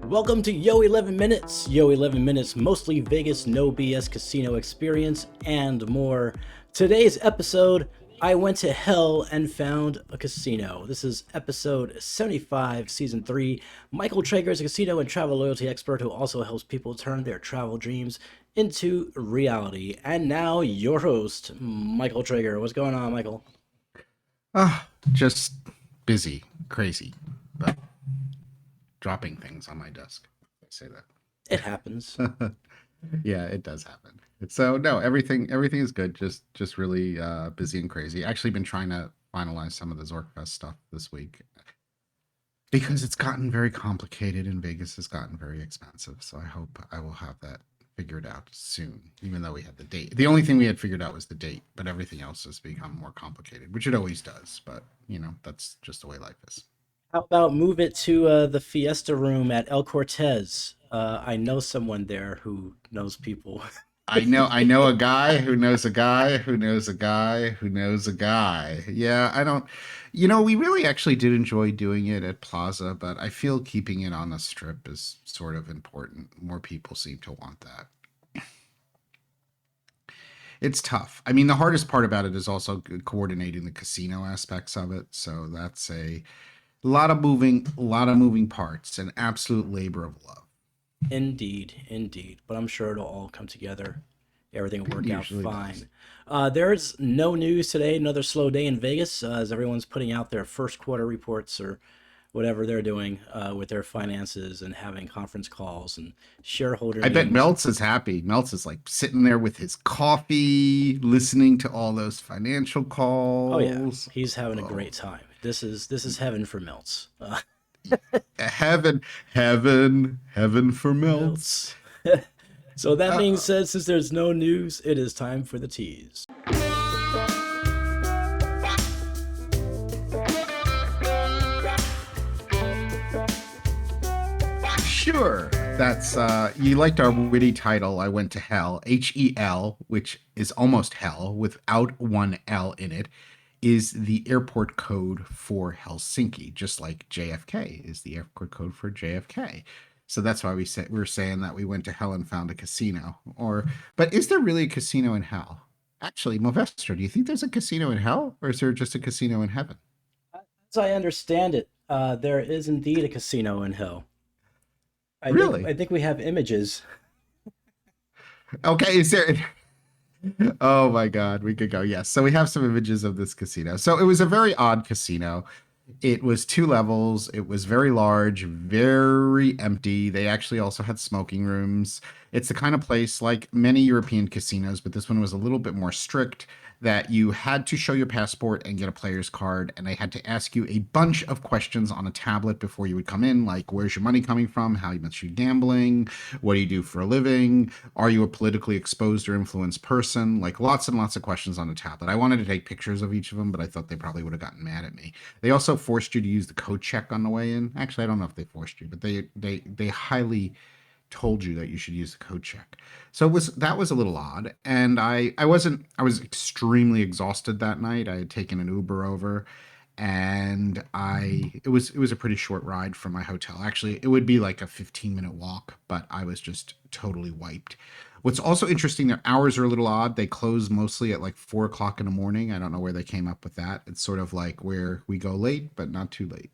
Welcome to Yo-11 Minutes. Yo-11 Minutes, mostly Vegas, no BS casino experience, and more. Today's episode, I went to hell and found a casino. This is episode 75, season 3. Michael Traeger is a casino and travel loyalty expert who also helps people turn their travel dreams into reality. And now, your host, Michael Traeger. What's going on, Michael? Just busy, crazy, but dropping things on my desk. I say that. It happens. Yeah, it does happen. So no, everything is good. Just really busy and crazy. Actually been trying to finalize some of the ZorkFest stuff this week because it's gotten very complicated and Vegas has gotten very expensive. So I hope I will have that figured out soon, even though we had the date. The only thing we had figured out was the date, but everything else has become more complicated, which it always does. But, that's just the way life is. How about move it to the Fiesta room at El Cortez? I know someone there who knows people. I know a guy who knows a guy who knows a guy who knows a guy. Yeah, I don't, we really actually did enjoy doing it at Plaza, but I feel keeping it on the strip is sort of important. More people seem to want that. It's tough. I mean, the hardest part about it is also coordinating the casino aspects of it. So that's a lot of moving parts, an absolute labor of love. Indeed. But I'm sure it'll all come together. Everything will It work out usually fine. does. There's no news today. Another slow day in Vegas as everyone's putting out their first quarter reports or whatever they're doing with their finances and having conference calls and shareholder I bet meetings. Meltz is happy. Meltz is like sitting there with his coffee, listening to all those financial Oh yeah, calls. he's having a Oh, great time. This is heaven for Melts. heaven, heaven for Meltz. Melts. So that being Uh, said, since there's no news, it is time for the tease. sure. That's you liked our witty title. I went to hell. HEL, which is almost hell without one L in it, is the airport code for Helsinki, just like JFK is the airport code for JFK. So that's why we were saying that we went to hell and found a casino. But is there really a casino in hell? Actually, Movestor, do you think there's a casino in hell, or is there just a casino in heaven? As I understand it, there is indeed a casino in hell. I think Really? I think we have images. Okay, is there? Oh my God, we could go. Yes. So we have some images of this casino. So it was a very odd casino. It was two levels. It was very large, very empty. They actually also had smoking rooms. It's the kind of place like many European casinos, but this one was a little bit more strict that you had to show your passport and get a player's card. And they had to ask you a bunch of questions on a tablet before you would come in, like where's your money coming from? How much are you gambling? What do you do for a living? Are you a politically exposed or influenced person? Like lots and lots of questions on a tablet. I wanted to take pictures of each of them, but I thought they probably would have gotten mad at me. They also forced you to use the code check on the way in. Actually, I don't know if they forced you, but they highly told you that you should use the code check. So that was a little odd. And I was extremely exhausted that night. I had taken an Uber over and it was a pretty short ride from my hotel. Actually, it would be like a 15-minute walk, but I was just totally wiped. What's also interesting, their hours are a little odd. They close mostly at like 4 o'clock in the morning. I don't know where they came up with that. It's sort of like where we go late, but not too late.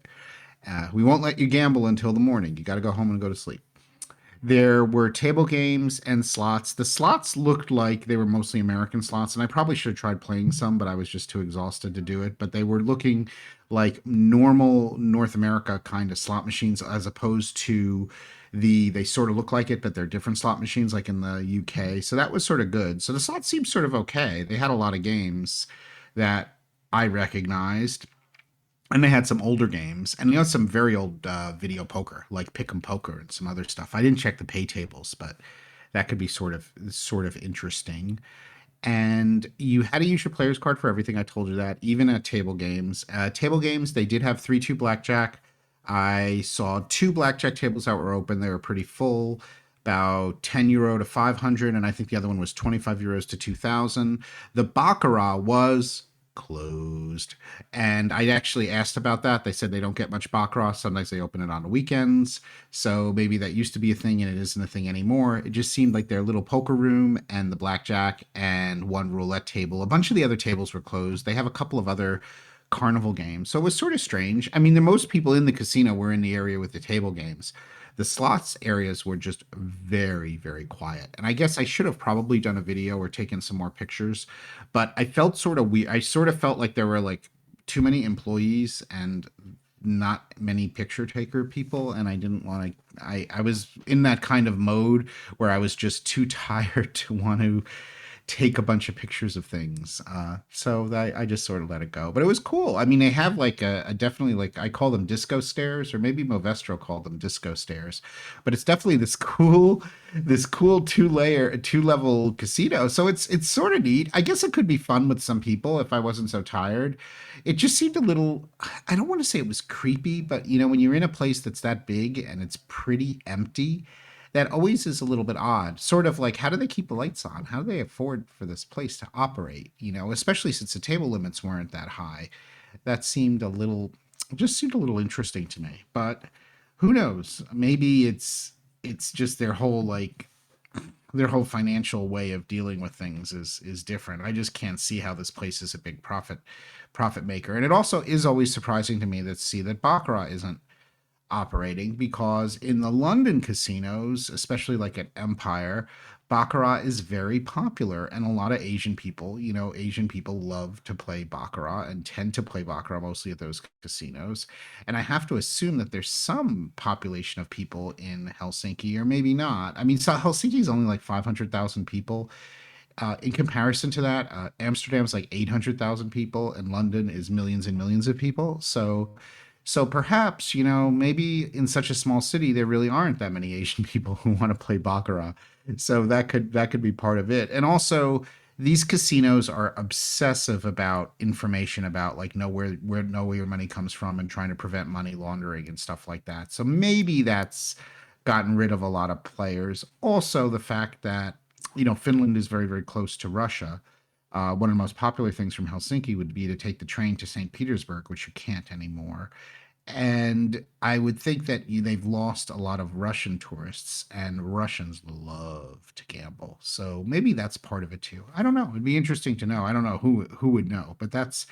We won't let you gamble until the morning. You got to go home and go to sleep. There were table games and slots. The slots looked like they were mostly American slots, and I probably should have tried playing some, but I was just too exhausted to do it. But they were looking like normal North America kind of slot machines, as opposed to they sort of look like it, but they're different slot machines, like in the UK. So that was sort of good. So the slots seemed sort of okay. They had a lot of games that I recognized, and they had some older games, and some very old video poker, like Pick'em Poker and some other stuff. I didn't check the pay tables, but that could be sort of interesting. And you had to use your player's card for everything. I told you that, even at table games. Table games, they did have 3-2 blackjack. I saw two blackjack tables that were open. They were pretty full, about €10 to 500, and I think the other one was €25 to 2,000. The baccarat was closed. And I actually asked about that. They said they don't get much baccarat. Sometimes they open it on the weekends. So maybe that used to be a thing and it isn't a thing anymore. It just seemed like their little poker room and the blackjack and one roulette table. A bunch of the other tables were closed. They have a couple of other carnival games. So it was sort of strange. I mean, the most people in the casino were in the area with the table games. The slots areas were just very, very quiet. And I guess I should have probably done a video or taken some more pictures, but I felt sort of weird. I sort of felt like there were like too many employees and not many picture taker people. And I didn't want to, I was in that kind of mode where I was just too tired to want to take a bunch of pictures of things. So I just sort of let it go. But it was cool. I mean, they have like a definitely like I call them disco stairs, or maybe Movestro called them disco stairs. But it's definitely this cool two level casino. So it's sort of neat. I guess it could be fun with some people if I wasn't so tired. It just seemed a little. I don't want to say it was creepy, but you know, when you're in a place that's that big and it's pretty empty, that always is a little bit odd. Sort of like, how do they keep the lights on? How do they afford for this place to operate? You know, especially since the table limits weren't that high. That seemed a little, just seemed a little interesting to me. But who knows? Maybe it's just their whole financial way of dealing with things is different. I just can't see how this place is a big profit maker. And it also is always surprising to me that baccarat isn't operating, because in the London casinos, especially like at Empire, baccarat is very popular, and a lot of Asian people, you know, Asian people love to play baccarat and tend to play baccarat mostly at those casinos. And I have to assume that there's some population of people in Helsinki, or maybe not. I mean, so Helsinki is only like 500,000 people. In comparison to that, Amsterdam's like 800,000 people, and London is millions and millions of people. So perhaps, you know, maybe in such a small city there really aren't that many Asian people who want to play baccarat. So that could be part of it. And also, these casinos are obsessive about information about like know where your money comes from, and trying to prevent money laundering and stuff like that. So maybe that's gotten rid of a lot of players. Also, the fact that, you know, Finland is very, very close to Russia. One of the most popular things from Helsinki would be to take the train to St. Petersburg, which you can't anymore. And I would think that they've lost a lot of Russian tourists, and Russians love to gamble. So maybe that's part of it too. I don't know. It'd be interesting to know. I don't know who would know, but that's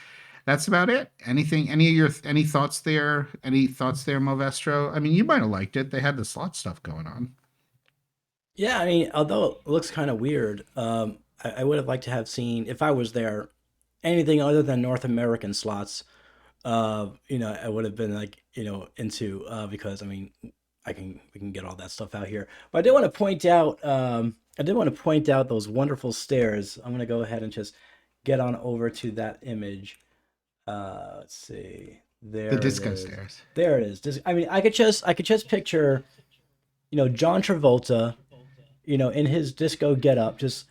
about it. Anything? Any thoughts there? Any thoughts there, Movestro? I mean, you might have liked it. They had the slot stuff going on. Yeah, I mean, although it looks kind of weird, I would have liked to have seen, if I was there, anything other than North American slots. I would have been like, into, because I mean, we can get all that stuff out here. But I did want to point out those wonderful stairs. I'm gonna go ahead and just get on over to that image. Let's see. The There it disco is. stairs. There it is. I mean, I could just picture, John Travolta, in his disco getup, just,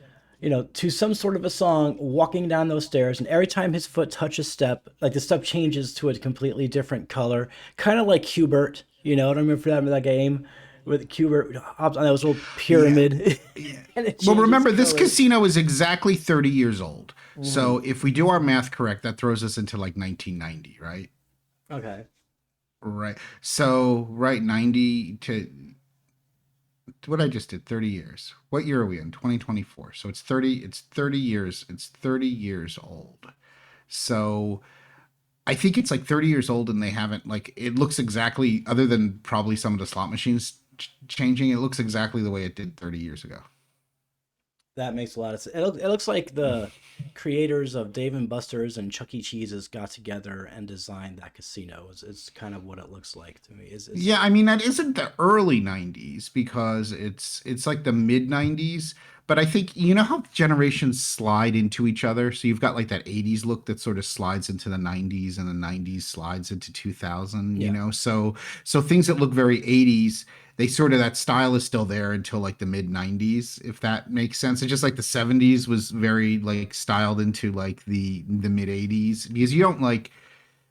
to some sort of a song, walking down those stairs, and every time his foot touches step, like the step changes to a completely different color, kind of like Qbert. I don't remember that game with Qbert hops on that little Yeah. pyramid, Yeah. and it Well, changes remember, this colors. casino is exactly 30 years old. Hmm. So if we do our math correct, that throws us into like 1990, right? Okay. Right. So, right, 90 to what I just did, 30 years. What year are we in? 2024. So it's 30 years. It's 30 years old. So I think it's like 30 years old, and they haven't, like, it looks exactly, other than probably some of the slot machines changing, it looks exactly the way it did 30 years ago. That makes a lot of sense. It looks like the creators of Dave and Buster's and Chuck E. Cheese's got together and designed that casino. It's kind of what it looks like to me. Is Yeah, I mean, that isn't the early 90s, because it's like the mid 90s. But I think, you know how generations slide into each other? So you've got like that 80s look that sort of slides into the 90s, and the 90s slides into 2000, you Yeah. know? So things that look very 80s, they sort of, that style is still there until like the mid 90s, if that makes sense. It's just like the 70s was very like styled into like the mid 80s, because you don't like,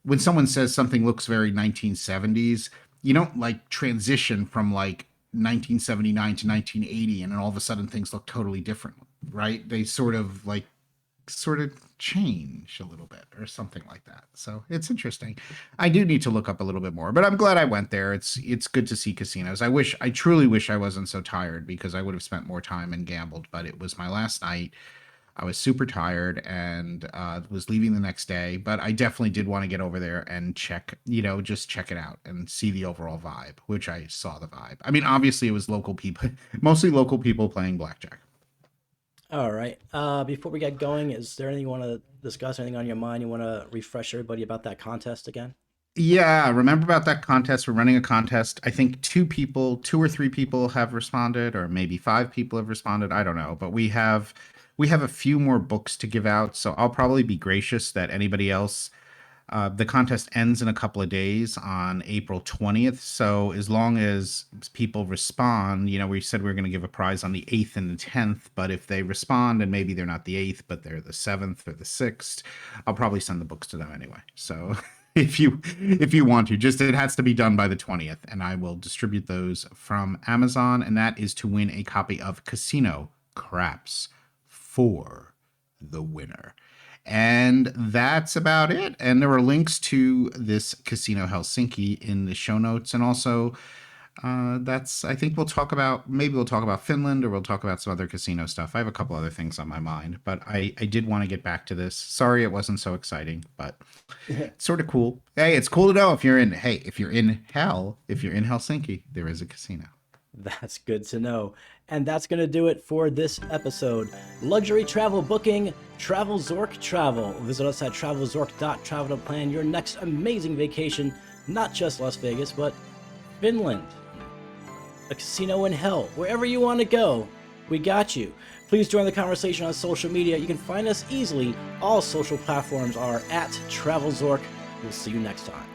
when someone says something looks very 1970s, you don't like transition from like 1979 to 1980 and then all of a sudden things look totally different, right? They sort of like sort of change a little bit or something like that. So it's interesting. I do need to look up a little bit more, but I'm glad I went there. It's good to see casinos. I truly wish I wasn't so tired, because I would have spent more time and gambled, but it was my last night. I was super tired and was leaving the next day, but I definitely did want to get over there and check, just check it out and see the overall vibe, which I saw the vibe. I mean, obviously it was local people, mostly local people playing blackjack. All right. Before we get going, is there anything you want to discuss? Anything on your mind you want to refresh everybody about that contest again? Yeah, remember about that contest? We're running a contest. I think two or three people have responded, or maybe five people have responded. I don't know, but we have a few more books to give out, so I'll probably be gracious that anybody else. The contest ends in a couple of days on April 20th. So as long as people respond, we said we are going to give a prize on the 8th and the 10th. But if they respond and maybe they're not the 8th, but they're the 7th or the 6th, I'll probably send the books to them anyway. So if you want to, just it has to be done by the 20th, and I will distribute those from Amazon. And that is to win a copy of Casino Craps for the winner. And that's about it. And there are links to this Casino Helsinki in the show notes. And also, I think maybe we'll talk about Finland, or we'll talk about some other casino stuff. I have a couple other things on my mind, but I did want to get back to this. Sorry it wasn't so exciting, but it's sort of cool. Hey, it's cool to know if you're in HEL, if you're in Helsinki, there is a casino. That's good to know. And that's going to do it for this episode. Luxury travel booking, TravelZork Travel. Visit us at TravelZork.travel to plan your next amazing vacation, not just Las Vegas, but Finland, a casino in hell, wherever you want to go. We got you. Please join the conversation on social media. You can find us easily. All social platforms are at TravelZork. We'll see you next time.